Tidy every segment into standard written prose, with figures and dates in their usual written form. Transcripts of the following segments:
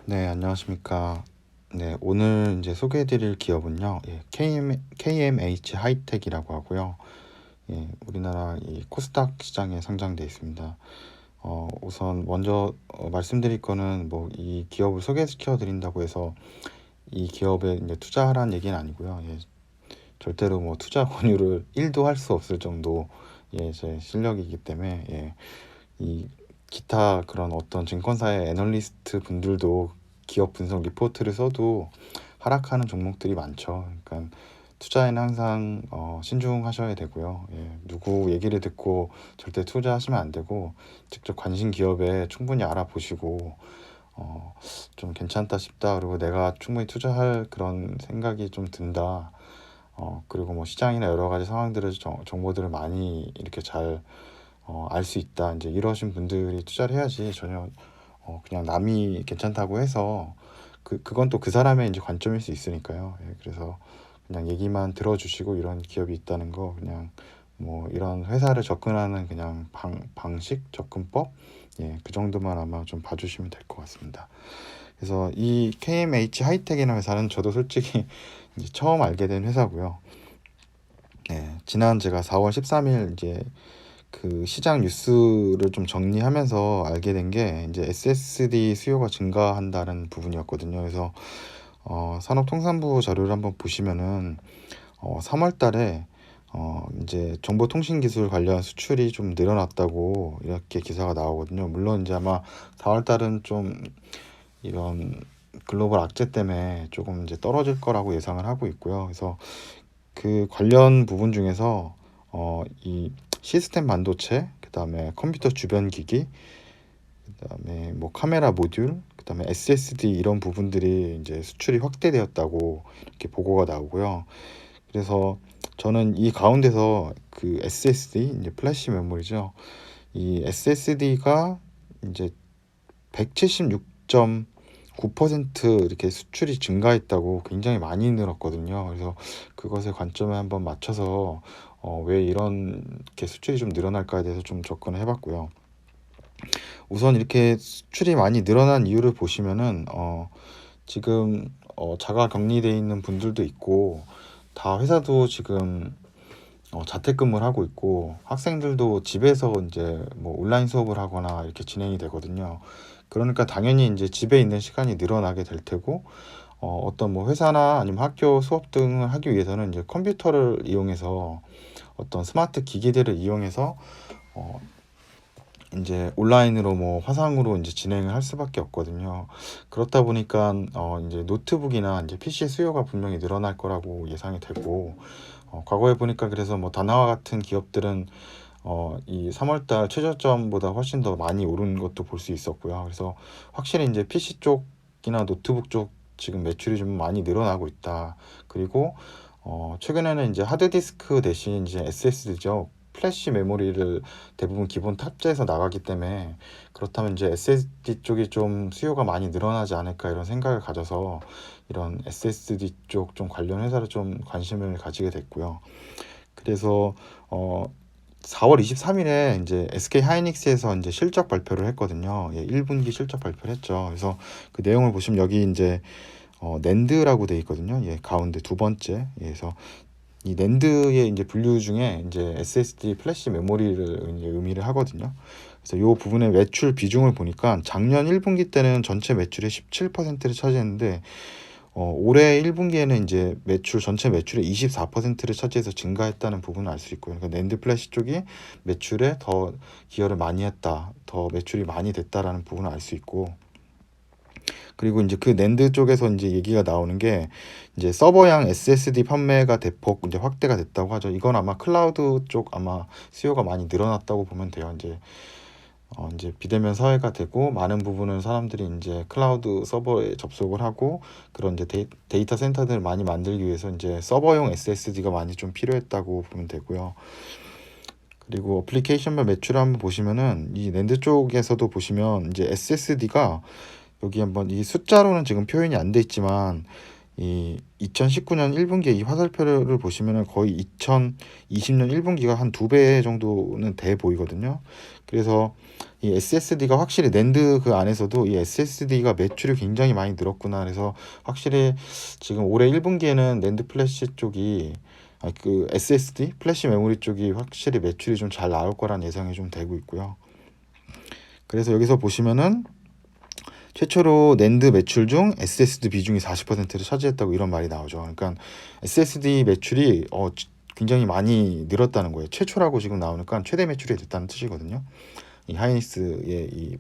네, 안녕하십니까. 네, 오늘 이제 소개해드릴 기업은요, KMH 하이텍이라고 하고요. 우리나라 이 코스닥 시장에 상장되어 있습니다. 우선 먼저 말씀드릴 거는 뭐 이 기업을 소개시켜 드린다고 해서 이 기업에 이제 투자하라는 얘기는 아니고요. 절대로 뭐 투자 권유를 1도 할 수 없을 정도 제 실력이기 때문에 이 기타 그런 어떤 증권사의 애널리스트 분들도 기업 분석 리포트를 써도 하락하는 종목들이 많죠. 그러니까 투자에는 항상 신중하셔야 되고요. 누구 얘기를 듣고 절대 투자하시면 안 되고 직접 관심 기업에 충분히 알아보시고 좀 괜찮다 싶다. 그리고 내가 충분히 투자할 그런 생각이 좀 든다. 그리고 뭐 시장이나 여러 가지 상황들을 정보들을 많이 이렇게 잘 알 수 있다. 이제 이러신 분들이 투자를 해야지 전혀 그냥 남이 괜찮다고 해서 그건 또 그 사람의 이제 관점일 수 있으니까요. 그래서 그냥 얘기만 들어주시고 이런 기업이 있다는 거 그냥 뭐 이런 회사를 접근하는 그냥 방식, 접근법 그 정도만 아마 좀 봐주시면 될 것 같습니다. 그래서 이 KMH 하이텍이라는 회사는 저도 솔직히 이제 처음 알게 된 회사고요. 지난 제가 4월 13일 이제 그 시장 뉴스를 좀 정리하면서 알게 된 게 이제 SSD 수요가 증가한다는 부분이었거든요. 그래서 산업통상부 자료를 한번 보시면은 3월 달에 이제 정보통신기술 관련 수출이 좀 늘어났다고 이렇게 기사가 나오거든요. 물론 이제 아마 4월 달은 좀 이런 글로벌 악재 때문에 조금 이제 떨어질 거라고 예상을 하고 있고요. 그래서 그 관련 부분 중에서 이 시스템 반도체, 그다음에 컴퓨터 주변 기기, 그다음에 뭐 카메라 모듈, 그다음에 SSD 이런 부분들이 이제 수출이 확대되었다고 이렇게 보고가 나오고요. 그래서 저는 이 가운데서 그 SSD 이제 플래시 메모리죠. 이 SSD가 이제 176.9% 이렇게 수출이 증가했다고 굉장히 많이 늘었거든요. 그래서 그것에 관점에 한번 맞춰서 왜 이렇게 수출이 좀 늘어날까에 대해서 좀 접근을 해봤고요. 우선 이렇게 수출이 많이 늘어난 이유를 보시면은 지금 자가 격리돼 있는 분들도 있고 다 회사도 지금 자택근무를 하고 있고 학생들도 집에서 이제 뭐 온라인 수업을 하거나 이렇게 진행이 되거든요. 그러니까 당연히 이제 집에 있는 시간이 늘어나게 될 테고 어떤 뭐 회사나 아니면 학교 수업 등을 하기 위해서는 이제 컴퓨터를 이용해서 어떤 스마트 기기들을 이용해서 어, 이제 온라인으로 뭐 화상으로 이제 진행을 할 수밖에 없거든요. 그렇다 보니까 이제 노트북이나 이제 PC 수요가 분명히 늘어날 거라고 예상이 되고 과거에 보니까 그래서 뭐 다나와 같은 기업들은 이 3월달 최저점보다 훨씬 더 많이 오른 것도 볼 수 있었고요. 그래서 확실히 이제 PC 쪽이나 노트북 쪽 지금 매출이 좀 많이 늘어나고 있다. 그리고 최근에는 이제 하드디스크 대신 이제 SSD죠. 플래시 메모리를 대부분 기본 탑재해서 나가기 때문에 그렇다면 이제 SSD 쪽이 좀 수요가 많이 늘어나지 않을까 이런 생각을 가져서 이런 SSD 쪽 좀 관련 회사를 좀 관심을 가지게 됐고요. 그래서 4월 23일에 이제 SK 하이닉스에서 이제 실적 발표를 했거든요. 1분기 실적 발표를 했죠. 그래서 그 내용을 보시면 여기 이제 낸드라고 돼 있거든요. 가운데 두 번째. 그래서 이 낸드의 이제 분류 중에 이제 SSD 플래시 메모리를 이제 의미를 하거든요. 그래서 이 부분의 매출 비중을 보니까 작년 1분기 때는 전체 매출의 17%를 차지했는데 올해 1분기에는 이제 전체 매출의 24%를 차지해서 증가했다는 부분을 알 수 있고요. 그러니까 낸드 플래시 쪽이 매출에 더 기여를 많이 했다, 더 매출이 많이 됐다라는 부분을 알 수 있고, 그리고 이제 그 낸드 쪽에서 이제 얘기가 나오는 게 이제 서버형 SSD 판매가 대폭 이제 확대가 됐다고 하죠. 이건 아마 클라우드 쪽 아마 수요가 많이 늘어났다고 보면 돼요. 이제 비대면 사회가 되고 많은 부분은 사람들이 이제 클라우드 서버에 접속을 하고 그런 이제 데이터 센터들을 많이 만들기 위해서 이제 서버용 SSD가 많이 좀 필요했다고 보면 되고요. 그리고 어플리케이션별 매출을 한번 보시면은 이 낸드 쪽에서도 보시면 이제 SSD가 여기 한번 이 숫자로는 지금 표현이 안 돼 있지만 이 2019년 1분기 이 화살표를 보시면은 거의 2020년 1분기가 한 2배 정도는 돼 보이거든요. 그래서 이 SSD가 확실히 낸드 그 안에서도 이 SSD가 매출이 굉장히 많이 늘었구나. 그래서 확실히 지금 올해 1분기에는 낸드 플래시 쪽이 그 SSD 플래시 메모리 쪽이 확실히 매출이 좀 잘 나올 거란 예상이 좀 되고 있고요. 그래서 여기서 보시면은 최초로 낸드 매출 중 SSD 비중이 40%를 차지했다고 이런 말이 나오죠. 그러니까 SSD 매출이 굉장히 많이 늘었다는 거예요. 최초라고 지금 나오니까 최대 매출이 됐다는 뜻이거든요. 이 하이닉스의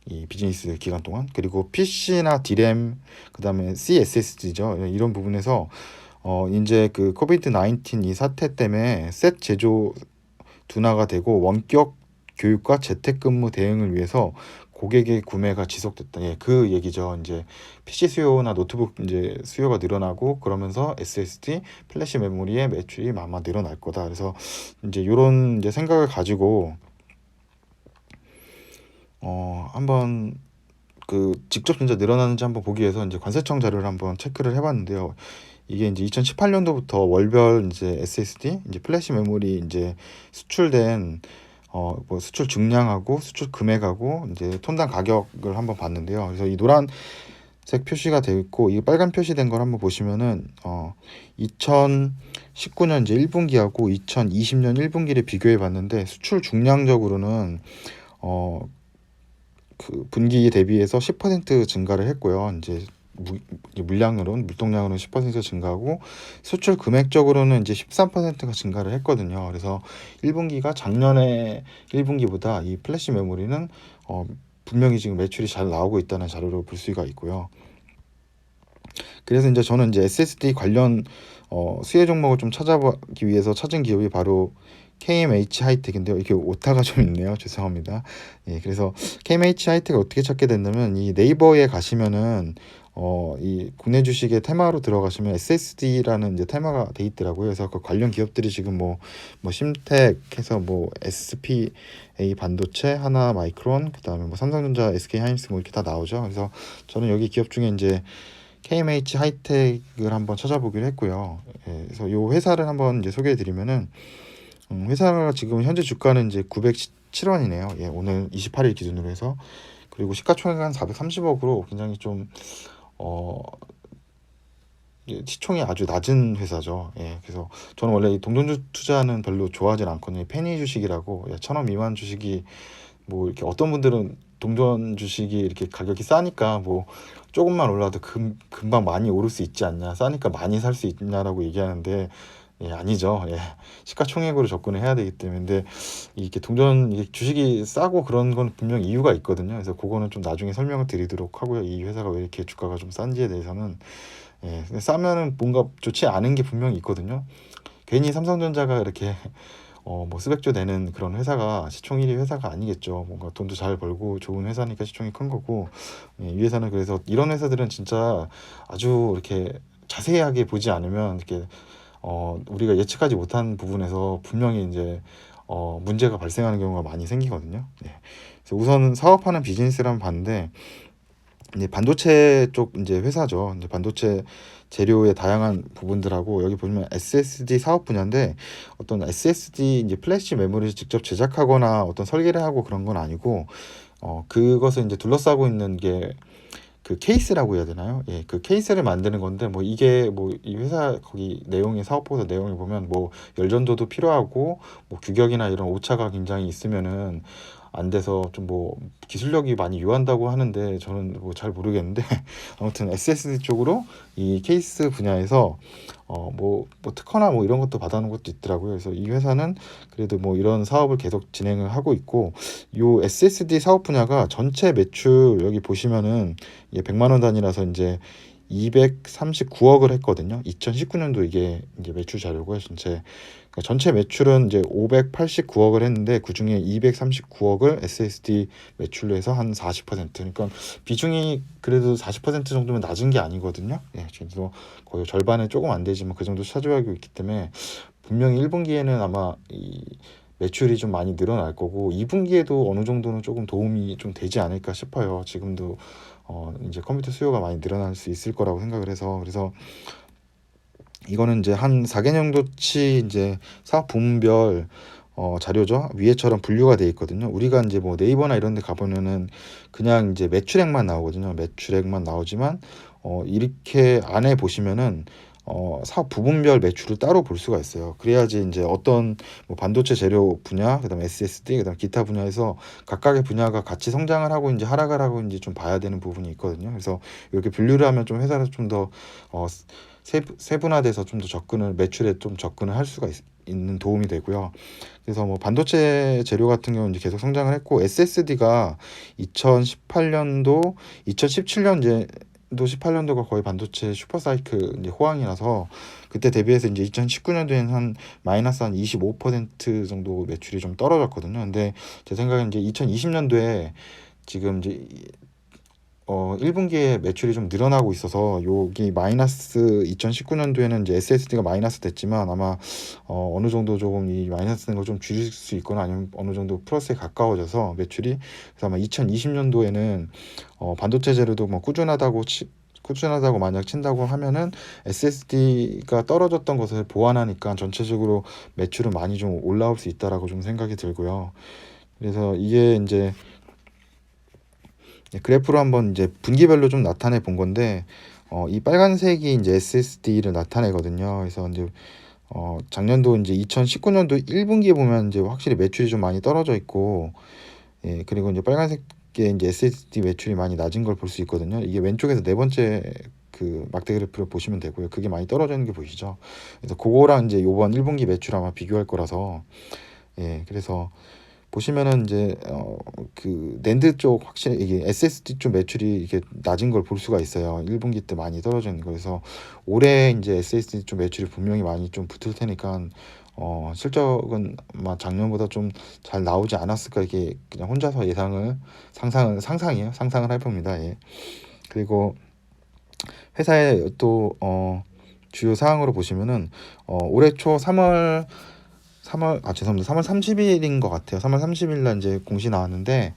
이 비즈니스 기간 동안. 그리고 PC나 DRAM 그다음에 CSSD죠. 이런 부분에서 이제 그 코비드 19 이 사태 때문에 셋 제조 둔화가 되고 원격 교육과 재택근무 대응을 위해서 고객의 구매가 지속됐다. 예, 그 얘기죠. 이제 PC 수요나 노트북 이제 수요가 늘어나고 그러면서 SSD 플래시 메모리의 매출이 아마 늘어날 거다. 그래서 이제 이런 이제 생각을 가지고 한번 그 직접 진짜 늘어나는지 한번 보기 위해서 이제 관세청 자료를 한번 체크를 해봤는데요. 이게 이제 2018년도부터 월별 이제 SSD 이제 플래시 메모리 이제 수출된 뭐 수출 증량하고 수출 금액하고 이제 톤당 가격을 한번 봤는데요. 그래서 이 노란색 표시가 되어 있고 이 빨간 표시된 걸 한번 보시면은 2019년 이제 1분기하고 2020년 1분기를 비교해 봤는데 수출 중량적으로는 그 분기 대비해서 10% 증가를 했고요. 이제 물동량으로는 10% 증가하고 수출 금액적으로는 이제 13%가 증가를 했거든요. 그래서 1분기가 작년에 1분기보다 이 플래시 메모리는 분명히 지금 매출이 잘 나오고 있다는 자료로 볼 수가 있고요. 그래서 이제 저는 이제 SSD 관련 수혜 종목을 좀 찾아보기 위해서 찾은 기업이 바로 KMH 하이텍인데요. 이렇게 오타가 좀 있네요. 죄송합니다. 예, 그래서 KMH 하이텍을 어떻게 찾게 됐냐면 이 네이버에 가시면은 이 국내 주식의 테마로 들어가시면 SSD라는 이제 테마가 돼 있더라고요. 그래서 그 관련 기업들이 지금 뭐 심텍해서 뭐 SPA 반도체, 하나 마이크론, 그다음에 뭐 삼성전자, SK 하이닉스 뭐 이렇게 다 나오죠. 그래서 저는 여기 기업 중에 이제 KMH 하이텍을 한번 찾아보기로 했고요. 예, 그래서 이 회사를 한번 이제 소개해드리면은 회사가 지금 현재 주가는 이제 917원이네요. 예, 오늘 28일 기준으로 해서. 그리고 시가총액 한 430억으로 굉장히 좀 시총이 아주 낮은 회사죠. 예, 그래서 저는 원래 이 동전주 투자는 별로 좋아하진 않거든요. 페니 주식이라고 1,000원 미만 주식이 뭐 이렇게 어떤 분들은 동전 주식이 이렇게 가격이 싸니까 뭐 조금만 올라도 금방 많이 오를 수 있지 않냐, 싸니까 많이 살 수 있냐라고 얘기하는데 예, 아니죠. 예, 시가총액으로 접근을 해야 되기 때문에. 근데 이게 이게 주식이 싸고 그런 건 분명 이유가 있거든요. 그래서 그거는 좀 나중에 설명을 드리도록 하고요. 이 회사가 왜 이렇게 주가가 좀 싼지에 대해서는 근데 싸면은 뭔가 좋지 않은 게 분명히 있거든요. 괜히 삼성전자가 이렇게 뭐 수백조 되는 그런 회사가 시총 1위 회사가 아니겠죠. 뭔가 돈도 잘 벌고 좋은 회사니까 시총이 큰 거고. 이 회사는 그래서 이런 회사들은 진짜 아주 이렇게 자세하게 보지 않으면 이렇게 우리가 예측하지 못한 부분에서 분명히 이제 문제가 발생하는 경우가 많이 생기거든요. 네. 그래서 우선 사업하는 비즈니스를 한번 봤는데 이제 반도체 쪽 이제 회사죠. 이제 반도체 재료의 다양한 부분들하고 여기 보시면 SSD 사업 분야인데 어떤 SSD 이제 플래시 메모리를 직접 제작하거나 어떤 설계를 하고 그런 건 아니고 그것을 이제 둘러싸고 있는 게 그 케이스라고 해야 되나요? 예, 그 케이스를 만드는 건데 뭐 이게 뭐 이 회사 거기 내용이 사업보다 내용을 보면 뭐 열전도도 필요하고 뭐 규격이나 이런 오차가 굉장히 있으면은 안 돼서 좀 뭐 기술력이 많이 요한다고 하는데 저는 뭐 잘 모르겠는데 아무튼 SSD 쪽으로 이 케이스 분야에서 뭐 특허나 뭐 이런 것도 받아놓은 것도 있더라고요. 그래서 이 회사는 그래도 뭐 이런 사업을 계속 진행을 하고 있고 요 SSD 사업 분야가 전체 매출 여기 보시면은 이게 100만 원 단위라서 이제 239억을 했거든요. 2019년도 이게 이제 매출 자료고요. 전체 매출은 이제 589억을 했는데 그 중에 239억을 SSD 매출로 해서 한 40%. 그러니까 비중이 그래도 40% 정도면 낮은 게 아니거든요. 예, 그래서 거의 절반에 조금 안 되지만 그 정도 차지하고 있기 때문에 분명히 1분기에는 아마 이 매출이 좀 많이 늘어날 거고 2분기에도 어느 정도는 조금 도움이 좀 되지 않을까 싶어요. 지금도 이제 컴퓨터 수요가 많이 늘어날 수 있을 거라고 생각을 해서 그래서 이거는 이제 한 4개년 도치 이제 사업 부문별 자료죠. 위에처럼 분류가 돼 있거든요. 우리가 이제 뭐 네이버나 이런 데 가보면은 그냥 이제 매출액만 나오거든요. 매출액만 나오지만 이렇게 안에 보시면은 사업 부분별 매출을 따로 볼 수가 있어요. 그래야지 이제 어떤 뭐 반도체 재료 분야, 그다음에 SSD, 그다음 기타 분야에서 각각의 분야가 같이 성장을 하고 이제 하락을 하고 이제 좀 봐야 되는 부분이 있거든요. 그래서 이렇게 분류를 하면 좀 회사에서 좀 더 세분화돼서 좀 더 접근을 매출에 좀 접근을 할 수가 있는 도움이 되고요. 그래서 뭐 반도체 재료 같은 경우는 이제 계속 성장을 했고 SSD가 2018년도, 2017년 이제도 18년도가 거의 반도체 슈퍼사이클 이제 호황이라서 그때 대비해서 이제 2019년도에는 한 마이너스 한 25% 정도 매출이 좀 떨어졌거든요. 근데 제 생각엔 이제 2020년도에 지금 이제 1분기에 매출이 좀 늘어나고 있어서 여기 마이너스 2019년도에는 이제 SSD가 마이너스 됐지만 아마 어느 정도 조금 이 마이너스 된 걸 좀 줄일 수 있거나 아니면 어느 정도 플러스에 가까워져서 매출이 그래서 아마 2020년도에는 반도체 재료도 뭐 꾸준하다고 만약 친다고 하면은 SSD가 떨어졌던 것을 보완하니까 전체적으로 매출은 많이 좀 올라올 수 있다라고 좀 생각이 들고요. 그래서 이게 이제 그래프로 한번 이제 분기별로 좀 나타내 본 건데 이 빨간색이 이제 SSD를 나타내거든요. 그래서 이제 작년도 이제 2019년도 1분기에 보면 이제 확실히 매출이 좀 많이 떨어져 있고 예, 그리고 이제 빨간색에 이제 SSD 매출이 많이 낮은 걸 볼 수 있거든요. 이게 왼쪽에서 네 번째 그 막대 그래프를 보시면 되고요. 그게 많이 떨어져 있는 게 보이시죠? 그래서 그거랑 이제 요번 1분기 매출 아마 비교할 거라서 예, 그래서 보시면은 이제 그 낸드 쪽 확실히 이게 SSD 쪽 매출이 이게 낮은 걸 볼 수가 있어요. 1분기 때 많이 떨어진 거. 그래서 올해 이제 SSD 쪽 매출이 분명히 많이 좀 붙을 테니까 실적은 아마 작년보다 좀 잘 나오지 않았을까 이게 그냥 혼자서 상상이에요. 상상을 해봅니다. 예. 그리고 회사의 또 주요 사항으로 보시면은 올해 초 3월 30일인 것 같아요. 3월 30일 날 이제 공시 나왔는데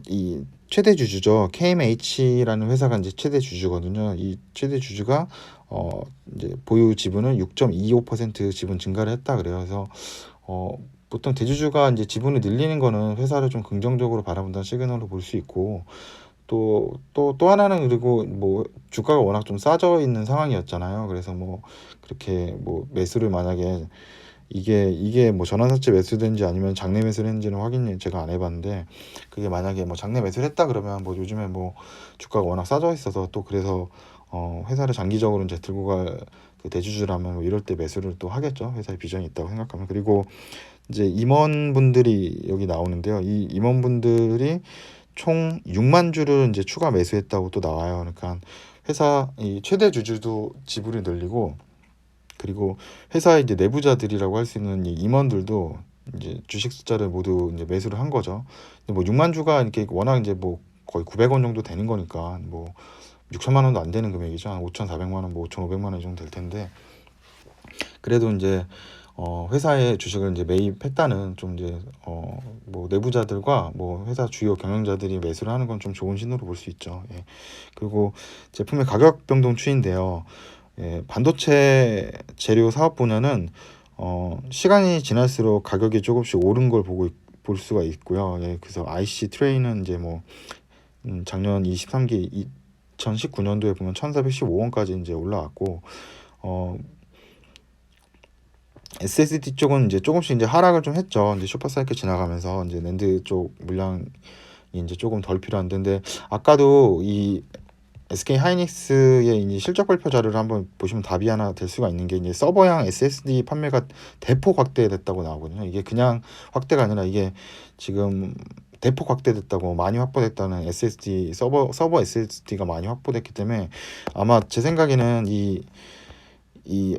이 최대 주주죠. KMH라는 회사가 이제 최대 주주거든요. 이 최대 주주가 이제 보유 지분을 6.25% 지분 증가를 했다 그래요. 그래서 보통 대주주가 이제 지분을 늘리는 거는 회사를 좀 긍정적으로 바라본다는 시그널로 볼 수 있고 또 하나는 그리고 뭐 주가가 워낙 좀 싸져 있는 상황이었잖아요. 그래서 뭐 그렇게 뭐 매수를 만약에 이게 뭐 전환사채 매수된지 아니면 장내 매수를 했는지는 확인 제가 안 해봤는데 그게 만약에 뭐 장내 매수를 했다 그러면 뭐 요즘에 뭐 주가가 워낙 싸져 있어서 또 그래서 회사를 장기적으로 이제 들고 갈 그 대주주라면 뭐 이럴 때 매수를 또 하겠죠. 회사에 비전이 있다고 생각하면. 그리고 이제 임원분들이 여기 나오는데요. 이 임원분들이 총 6만 주를 이제 추가 매수했다고 또 나와요. 그러니까 회사 이 최대 주주도 지분을 늘리고 그리고 회사의 이제 내부자들이라고 할 수 있는 이 임원들도 이제 주식 숫자를 모두 이제 매수를 한 거죠. 근데 뭐 6만 주가 이렇게 워낙 이제 뭐 거의 900원 정도 되는 거니까 뭐 6천만 원도 안 되는 금액이죠. 한 5,400만 원, 뭐 5,500만 원 정도 될 텐데 그래도 이제 회사의 주식을 이제 매입했다는 좀 이제 뭐 내부자들과 뭐 회사 주요 경영자들이 매수를 하는 건 좀 좋은 신호로 볼 수 있죠. 예. 그리고 제품의 가격 변동 추이인데요. 예, 반도체 재료 사업 분야는 시간이 지날수록 가격이 조금씩 오른 걸 볼 수가 있고요. 예, 그래서 IC 트레이는 이제 뭐 작년 23기 2019년도에 보면 1,415원까지 이제 올라왔고 SSD 쪽은 이제 조금씩 이제 하락을 좀 했죠. 이제 슈퍼사이클 지나가면서 이제 낸드 쪽 물량이 이제 조금 덜 필요한데, 근데 아까도 이 SK 하이닉스의 이제 실적 발표 자료를 한번 보시면 답이 하나 될 수가 있는 게 이제 서버형 SSD 판매가 대폭 확대됐다고 나오거든요. 이게 그냥 확대가 아니라 이게 지금 대폭 확대됐다고 많이 확보됐다는 SSD 서버 SSD가 많이 확보됐기 때문에 아마 제 생각에는 이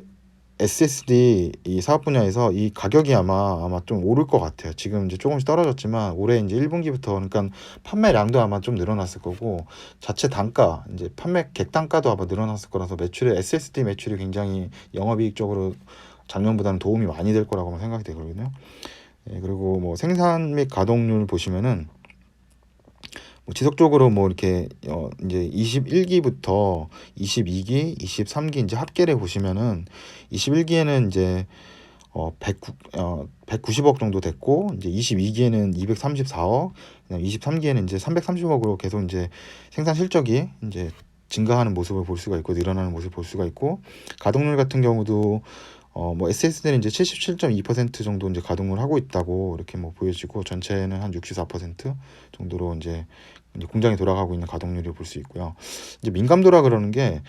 SSD 이 사업 분야에서 이 가격이 아마 좀 오를 것 같아요. 지금 이제 조금씩 떨어졌지만 올해 이제 1분기부터 그러니까 판매량도 아마 좀 늘어났을 거고 자체 단가 이제 판매 객단가도 아마 늘어났을 거라서 매출에 SSD 매출이 굉장히 영업이익적으로 작년보다는 도움이 많이 될 거라고 생각이 되거든요. 예, 그리고 뭐 생산 및 가동률 보시면은 뭐 지속적으로 뭐 이렇게 이제 21기부터 22기, 23기 이제 합계를 보시면은 21기에는 이제 190억 정도 됐고, 이제 22기에는 234억, 23기에는 이제 330억으로 계속 이제 생산 실적이 이제 증가하는 모습을 볼 수가 있고, 늘어나는 모습을 볼 수가 있고, 가동률 같은 경우도 뭐 SSD는 이제 77.2% 정도 이제 가동을 하고 있다고 이렇게 뭐 보여지고, 전체는 한 64% 정도로 이제 공장이 돌아가고 있는 가동률을 볼 수 있고요. 이제 민감도라 그러는 게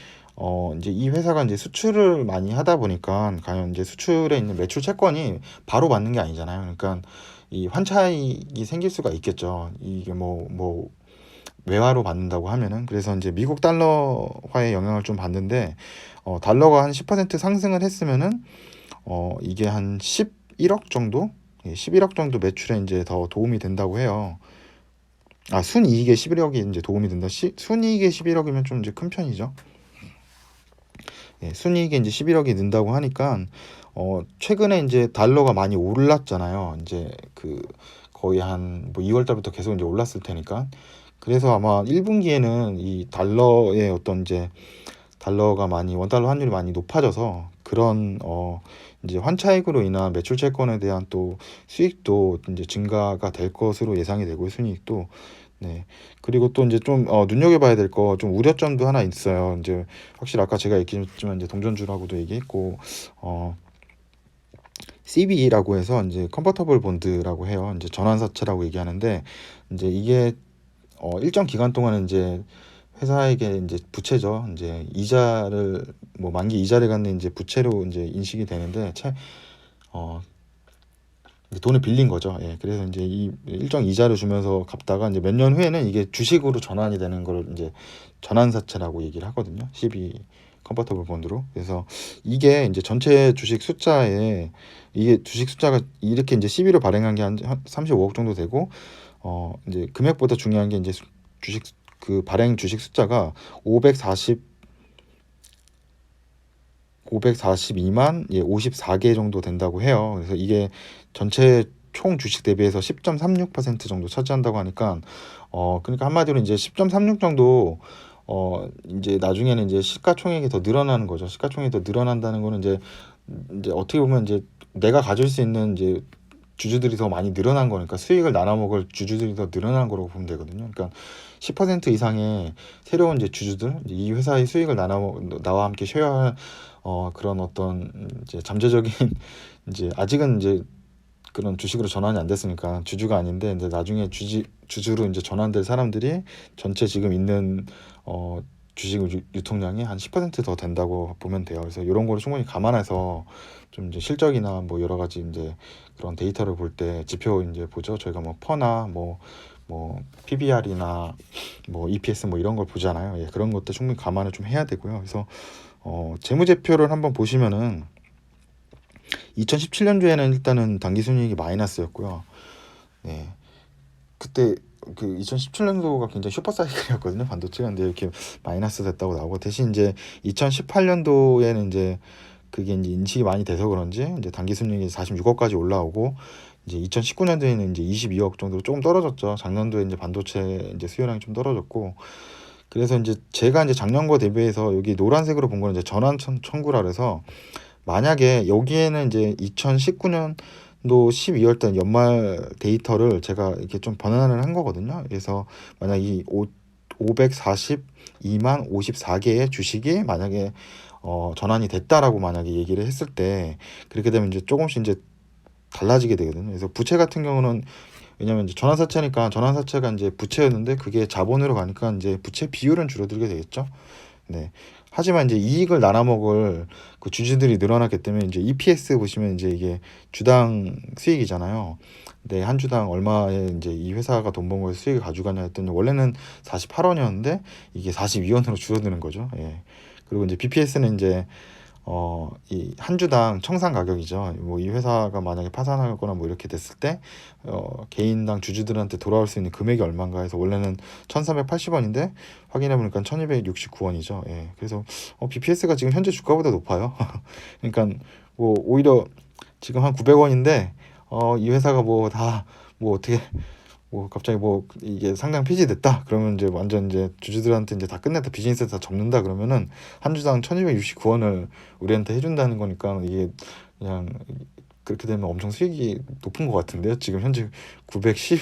이제 이 회사가 이제 수출을 많이 하다 보니까 과연 이제 수출에 있는 매출 채권이 바로 받는 게 아니잖아요. 그러니까 이 환차익이 생길 수가 있겠죠. 이게 뭐 외화로 받는다고 하면은. 그래서 이제 미국 달러화의 영향을 좀 받는데, 달러가 한 10% 상승을 했으면은 이게 한 11억 정도, 11억 정도 매출에 이제 더 도움이 된다고 해요. 아, 순이익에 11억이 이제 도움이 된다. 순이익에 11억이면 좀 이제 큰 편이죠. 예, 순이익에 이제 11억이 는다고 하니까 최근에 이제 달러가 많이 올랐잖아요. 이제 그 거의 한 뭐 2월 달부터 계속 이제 올랐을 테니까. 그래서 아마 1분기에는 이 달러의 어떤 이제 달러가 많이 원달러 환율이 많이 높아져서 그런 이제 환차익으로 인한 매출 채권에 대한 또 수익도 이제 증가가 될 것으로 예상이 되고요. 순이익도. 네. 그리고 또 이제 좀 눈여겨봐야 될 거 좀 우려점도 하나 있어요. 이제 확실히 아까 제가 얘기했지만 이제 동전주라고도 얘기했고, CB라고 해서 이제 컨버터블 본드라고 해요. 이제 전환사채라고 얘기하는데, 이제 이게 일정 기간 동안은 이제 회사에게 이제 부채죠. 이제 이자를 뭐 만기 이자를 갖는 이제 부채로 이제 인식이 되는데, 어, 돈을 빌린 거죠. 예, 그래서 이제 이 일정 이자를 주면서 갚다가 이제 몇 년 후에는 이게 주식으로 전환이 되는 걸 이제 전환사채라고 얘기를 하거든요. CB 컨버터블 본드로. 그래서 이게 이제 전체 주식 숫자에 이게 주식 숫자가 이렇게 이제 CB로 발행한 게 한 35억 정도 되고, 이제 금액보다 중요한 게 이제 주식 그 발행 주식 숫자가 542만 54개 정도 된다고 해요. 그래서 이게 전체 총 주식 대비해서 10.36% 정도 차지한다고 하니까 그러니까 한마디로 이제 10.36 정도 이제 나중에는 이제 시가총액이 더 늘어나는 거죠. 시가총액이 더 늘어난다는 거는 이제 어떻게 보면 이제 내가 가질 수 있는 이제 주주들이 더 많이 늘어난 거니까 수익을 나눠 먹을 주주들이 더 늘어난 거라고 보면 되거든요. 그러니까 10% 이상의 새로운 이제 주주들, 이제 이 회사의 수익을 나와 함께 쉐어할 그런 어떤 이제 잠재적인 이제 아직은 이제 그런 주식으로 전환이 안 됐으니까 주주가 아닌데, 이제 나중에 주주로 이제 전환될 사람들이 전체 지금 있는 주식 유통량이 한 10%더 된다고 보면 돼요. 그래서 이런 거를 충분히 감안해서 좀 이제 실적이나 뭐 여러 가지 이제 그런 데이터를 볼 때 지표 이제 보죠. 저희가 뭐 퍼나 뭐 PBR이나 뭐 EPS 뭐 이런 걸 보잖아요. 예, 그런 것도 충분히 감안을 좀 해야 되고요. 그래서 재무제표를 한번 보시면은 2017년도에는 일단은 당기순이익이 마이너스였고요. 네, 그때 그 2017년도가 굉장히 슈퍼사이클이었거든요. 반도체가. 근데 이렇게 마이너스 됐다고 나오고, 대신 이제 2018년도에는 이제 그게 이제 인식이 많이 돼서 그런지 이제 당기순이익이 46억까지 올라오고, 이제 2019년도에는 이제 22억 정도로 조금 떨어졌죠. 작년도에 이제 반도체 이제 수요량이 좀 떨어졌고, 그래서 이제 제가 이제 작년과 대비해서 여기 노란색으로 본 거는 이제 전환 청구라 그래서, 만약에 여기에는 이제 2019년도 12월 달 연말 데이터를 제가 이렇게 좀 번안을 한 거거든요. 그래서 만약 이 542만 54개의 주식이 만약에 전환이 됐다라고 만약에 얘기를 했을 때, 그렇게 되면 이제 조금씩 이제 달라지게 되거든요. 그래서 부채 같은 경우는, 왜냐면 이제 전환사채니까 전환사채가 이제 부채였는데 그게 자본으로 가니까 이제 부채 비율은 줄어들게 되겠죠. 네. 하지만 이제 이익을 나눠 먹을 그 주주들이 늘어났기 때문에 이제 EPS 보시면 이제 이게 주당 수익이잖아요. 네, 한 주당 얼마에 이제 이 회사가 돈 번 거에 수익을 가져가냐 했더니 원래는 48원이었는데 이게 42원으로 줄어드는 거죠. 예. 그리고 이제 BPS는 이제 이 한 주당 청산 가격이죠. 뭐 이 회사가 만약에 파산하거나 뭐 이렇게 됐을 때 개인당 주주들한테 돌아올 수 있는 금액이 얼마인가 해서 원래는 1,380원인데 확인해 보니까 1,269원이죠. 예. 그래서 BPS가 지금 현재 주가보다 높아요. 그러니까 뭐 오히려 지금 한 900원인데 이 회사가 뭐 다 뭐 어떻게 뭐 갑자기 뭐 이게 상장 폐지됐다 그러면 이제 완전 이제 주주들한테 이제 다 끝냈다 비즈니스 다 접는다 그러면은 한 주당 1269원을 우리한테 해준다는 거니까 이게 그냥 그렇게 되면 엄청 수익이 높은 것 같은데요. 지금 현재 910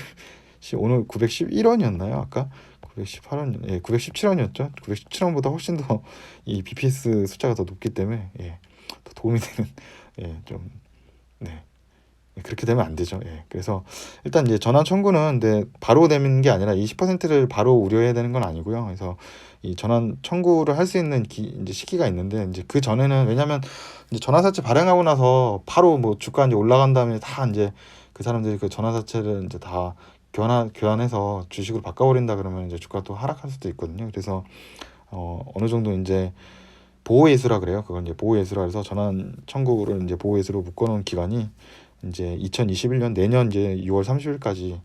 오늘 911원이었나요? 아까 918원, 예, 917원이었죠. 917원보다 훨씬 더 이 BPS 숫자가 더 높기 때문에 예, 더 도움이 되는 예, 좀 네. 그렇게 되면 안 되죠. 예. 그래서 일단 이제 전환 청구는 근데 바로 되는 게 아니라 이 10%를 바로 우려해야 되는 건 아니고요. 그래서 이 전환 청구를 할 수 있는 이제 시기가 있는데 이제 그 전에는 왜냐면 이제 전환사채 발행하고 나서 바로 뭐 주가 이제 올라간 다음에 다 이제 그 사람들이 그 전환사채를 이제 다 교환해서 주식으로 바꿔버린다 그러면 이제 주가 또 하락할 수도 있거든요. 그래서 어느 정도 이제 보호예수라 그래요. 그건 이제 보호예수라 해서 전환 청구를 이제 보호예수로 묶어놓은 기간이 이제 2021년 내년 이제 6월 30일까지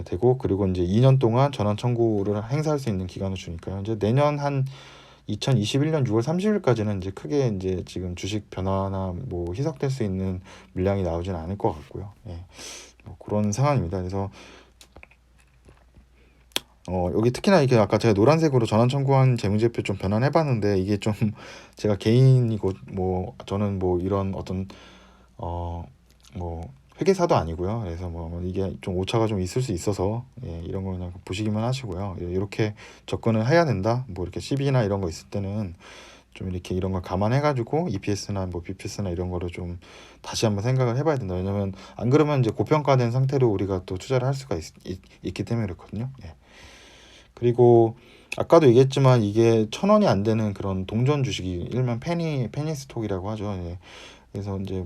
되고 그리고 이제 2년 동안 전환 청구를 행사할 수 있는 기간을 주니까요. 이제 내년 한 2021년 6월 30일까지는 이제 크게 이제 지금 주식 변화나 뭐 희석될 수 있는 물량이 나오지는 않을 것 같고요. 예. 뭐 그런 상황입니다. 그래서 여기 특히나 이게 아까 제가 노란색으로 전환 청구한 재무제표 좀 변환해봤는데 이게 좀 제가 개인이고 뭐 저는 뭐 이런 어떤 뭐 회계사도 아니고요. 그래서 뭐 이게 좀 오차가 좀 있을 수 있어서 예, 이런 거 그냥 보시기만 하시고요. 예, 이렇게 접근을 해야 된다. 뭐 이렇게 CB나 이런 거 있을 때는 좀 이렇게 이런 걸 감안해가지고 EPS나 뭐 BPS나 이런 거를 좀 다시 한번 생각을 해봐야 된다. 왜냐면 안 그러면 이제 고평가된 상태로 우리가 또 투자를 할 수가 있기 때문에 그렇거든요. 예. 그리고 아까도 얘기했지만 이게 1,000원이 안 되는 그런 동전 주식이 일명 페니 스톡이라고 하죠. 예. 그래서 이제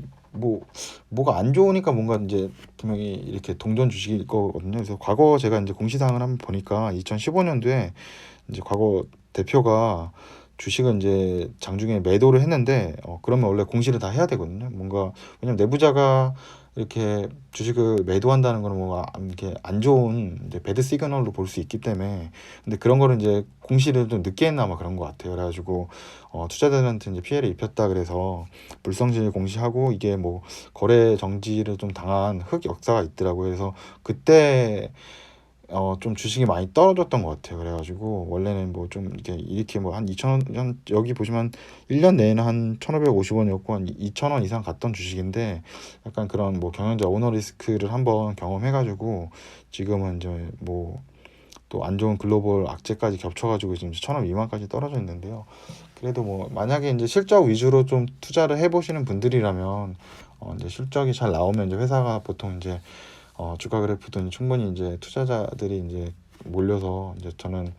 뭐가 안 좋으니까 뭔가 이제 분명히 이렇게 동전 주식일 거거든요. 그래서 과거 제가 이제 공시사항을 한번 보니까 2015년도에 이제 과거 대표가 주식을 이제 장중에 매도를 했는데 그러면 원래 공시를 다 해야 되거든요. 뭔가 왜냐면 내부자가 이렇게 주식을 매도한다는 거는 뭔가 이렇게 안 좋은 이제 배드 시그널로 볼 수 있기 때문에 근데 그런 거를 이제 공시를 좀 늦게 했나 막 그런 것 같아요. 그래가지고 투자자들한테 이제 피해를 입혔다 그래서 불성실 공시하고 이게 뭐 거래 정지를 좀 당한 흑역사가 있더라고요. 그래서 그때 좀 주식이 많이 떨어졌던 것 같아요. 그래가지고 원래는 뭐 좀 이렇게 뭐 한 2,000원 여기 보시면 1년 내에는 한 1,550원이었고 한 2,000원 이상 갔던 주식인데 약간 그런 뭐 경영자 오너 리스크를 한번 경험해가지고 지금은 이제 뭐 또 안 좋은 글로벌 악재까지 겹쳐가지고 지금 1,000원 미만까지 떨어져 있는데요. 그래도 뭐 만약에 이제 실적 위주로 좀 투자를 해보시는 분들이라면 이제 실적이 잘 나오면 이제 회사가 보통 이제 주가 그래프도 충분히 이제 투자자들이 이제 몰려서 이제 저는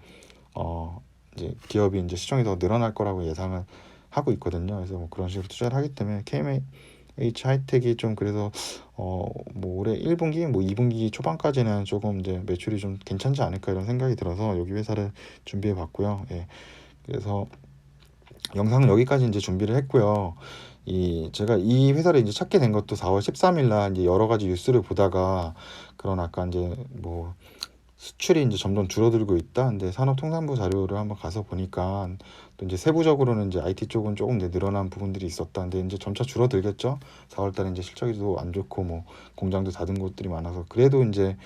이제 기업이 이제 시총이 더 늘어날 거라고 예상을 하고 있거든요. 그래서 뭐 그런 식으로 투자를 하기 때문에 KMH 하이텍이 좀 그래서 뭐 올해 1분기 뭐 2분기 초반까지는 조금 이제 매출이 좀 괜찮지 않을까 이런 생각이 들어서 여기 회사를 준비해 봤고요. 예. 그래서 영상은 여기까지 이제 준비를 했고요. 제가 이 회사를 이제 찾게 된 것도 4월 13일 날 이제 여러 가지 뉴스를 보다가 그런 아까 이제 뭐 수출이 이제 점점 줄어들고 있다. 근데 산업통상부 자료를 한번 가서 보니까 또 이제 세부적으로는 이제 IT 쪽은 조금 늘어난 부분들이 있었다. 근데 이제 점차 줄어들겠죠. 4월 달에 이제 실적이 또 안 좋고 뭐 공장도 닫은 곳들이 많아서 그래도 이제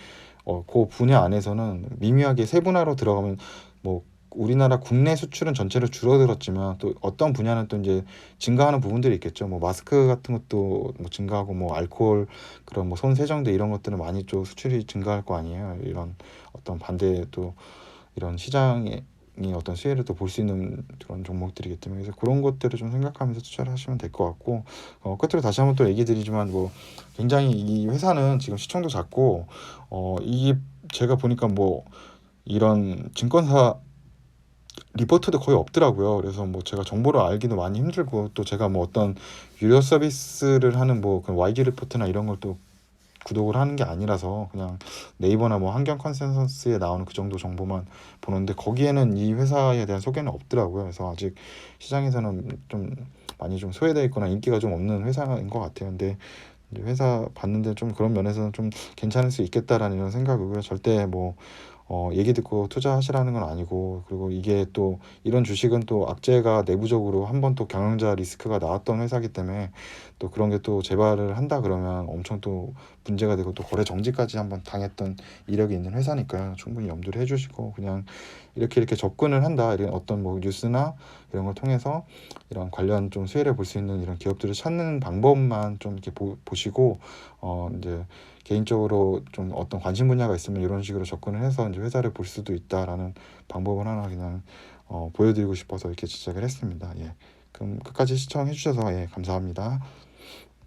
그 분야 안에서는 미미하게 세분화로 들어가면 뭐 우리나라 국내 수출은 전체로 줄어들었지만 또 어떤 분야는 또 이제 증가하는 부분들이 있겠죠. 뭐 마스크 같은 것도 뭐 증가하고 뭐 알코올 그런 뭐 손 세정제 이런 것들은 많이 좀 수출이 증가할 거 아니에요. 이런 어떤 반대 또 이런 시장의 어떤 수혜를 또 볼 수 있는 그런 종목들이기 때문에 그래서 그런 것들을 좀 생각하면서 투자를 하시면 될 것 같고 끝으로 다시 한번 또 얘기 드리지만 뭐 굉장히 이 회사는 지금 시총도 작고 이게 제가 보니까 뭐 이런 증권사 리포트도 거의 없더라고요. 그래서 뭐 제가 정보를 알기도 많이 힘들고 또 제가 뭐 어떤 유료 서비스를 하는 뭐 그 YG 리포트나 이런 걸 또 구독을 하는 게 아니라서 그냥 네이버나 뭐 환경 컨센서스에 나오는 그 정도 정보만 보는데 거기에는 이 회사에 대한 소개는 없더라고요. 그래서 아직 시장에서는 좀 많이 좀 소외되어 있거나 인기가 좀 없는 회사인 것 같아요. 근데 이제 회사 봤는데 좀 그런 면에서는 좀 괜찮을 수 있겠다라는 이런 생각이고요. 절대 뭐 얘기 듣고 투자하시라는 건 아니고, 그리고 이게 또 이런 주식은 또 악재가 내부적으로 한번 또 경영자 리스크가 나왔던 회사이기 때문에 또 그런 게 또 재발을 한다 그러면 엄청 또 문제가 되고 또 거래 정지까지 한번 당했던 이력이 있는 회사니까요. 충분히 염두를 해 주시고 그냥 이렇게 접근을 한다, 이런 어떤 뭐 뉴스나 이런 걸 통해서 이런 관련 좀 수혜를 볼 수 있는 이런 기업들을 찾는 방법만 좀 이렇게 보시고, 이제 개인적으로 좀 어떤 관심 분야가 있으면 이런 식으로 접근을 해서 이제 회사를 볼 수도 있다라는 방법을 하나 그냥 보여드리고 싶어서 이렇게 제작을 했습니다. 예. 그럼 끝까지 시청해 주셔서 예, 감사합니다.